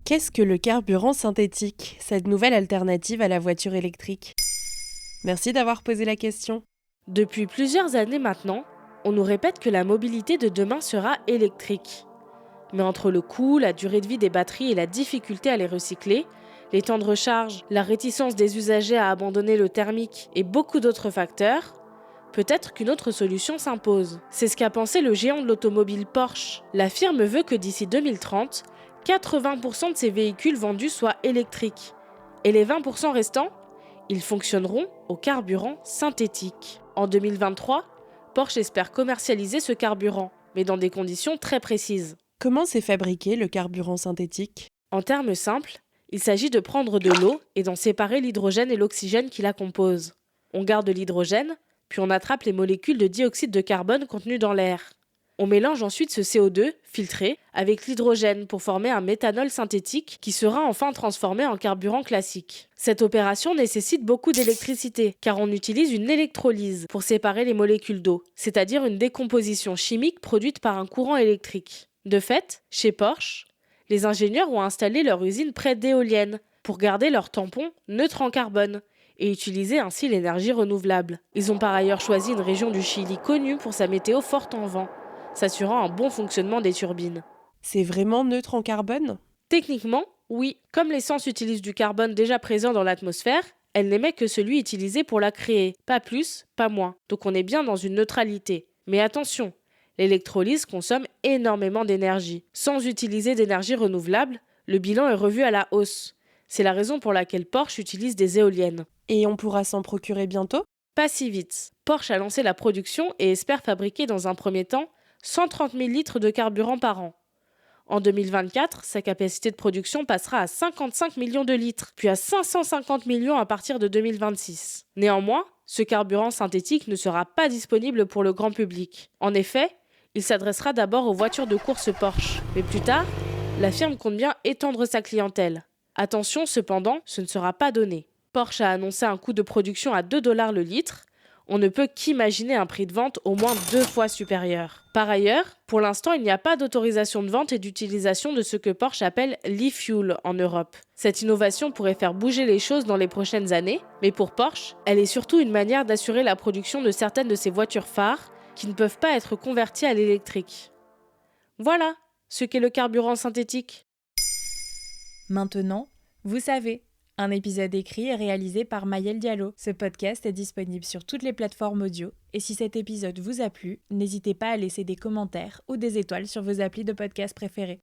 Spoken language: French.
Qu'est-ce que le carburant synthétique, cette nouvelle alternative à la voiture électrique? Merci d'avoir posé la question. Depuis plusieurs années maintenant, on nous répète que la mobilité de demain sera électrique. Mais entre le coût, la durée de vie des batteries et la difficulté à les recycler, les temps de recharge, la réticence des usagers à abandonner le thermique et beaucoup d'autres facteurs, peut-être qu'une autre solution s'impose. C'est ce qu'a pensé le géant de l'automobile Porsche. La firme veut que d'ici 2030, 80% de ses véhicules vendus soient électriques. Et les 20% restants, ils fonctionneront au carburant synthétique. En 2023, Porsche espère commercialiser ce carburant, mais dans des conditions très précises. Comment c'est fabriqué le carburant synthétique? En termes simples, il s'agit de prendre de l'eau et d'en séparer l'hydrogène et l'oxygène qui la composent. On garde l'hydrogène, puis on attrape les molécules de dioxyde de carbone contenues dans l'air. On mélange ensuite ce CO2, filtré, avec l'hydrogène pour former un méthanol synthétique qui sera enfin transformé en carburant classique. Cette opération nécessite beaucoup d'électricité, car on utilise une électrolyse pour séparer les molécules d'eau, c'est-à-dire une décomposition chimique produite par un courant électrique. De fait, chez Porsche, les ingénieurs ont installé leur usine près d'éoliennes pour garder leur tampon neutre en carbone et utiliser ainsi l'énergie renouvelable. Ils ont par ailleurs choisi une région du Chili connue pour sa météo forte en vent, s'assurant un bon fonctionnement des turbines. C'est vraiment neutre en carbone? Techniquement, oui. Comme l'essence utilise du carbone déjà présent dans l'atmosphère, elle n'émet que celui utilisé pour la créer, pas plus, pas moins. Donc on est bien dans une neutralité. Mais attention, l'électrolyse consomme énormément d'énergie. Sans utiliser d'énergie renouvelable, le bilan est revu à la hausse. C'est la raison pour laquelle Porsche utilise des éoliennes. Et on pourra s'en procurer bientôt? Pas si vite. Porsche a lancé la production et espère fabriquer dans un premier temps 130 000 litres de carburant par an. En 2024, sa capacité de production passera à 55 millions de litres, puis à 550 millions à partir de 2026. Néanmoins, ce carburant synthétique ne sera pas disponible pour le grand public. En effet, il s'adressera d'abord aux voitures de course Porsche. Mais plus tard, la firme compte bien étendre sa clientèle. Attention cependant, ce ne sera pas donné. Porsche a annoncé un coût de production à 2 $ le litre. On ne peut qu'imaginer un prix de vente au moins 2 fois supérieur. Par ailleurs, pour l'instant, il n'y a pas d'autorisation de vente et d'utilisation de ce que Porsche appelle l'e-fuel en Europe. Cette innovation pourrait faire bouger les choses dans les prochaines années, mais pour Porsche, elle est surtout une manière d'assurer la production de certaines de ses voitures phares qui ne peuvent pas être converties à l'électrique. Voilà ce qu'est le carburant synthétique. Maintenant, vous savez. Un épisode écrit et réalisé par Maëlle Diallo. Ce podcast est disponible sur toutes les plateformes audio. Et si cet épisode vous a plu, n'hésitez pas à laisser des commentaires ou des étoiles sur vos applis de podcast préférés.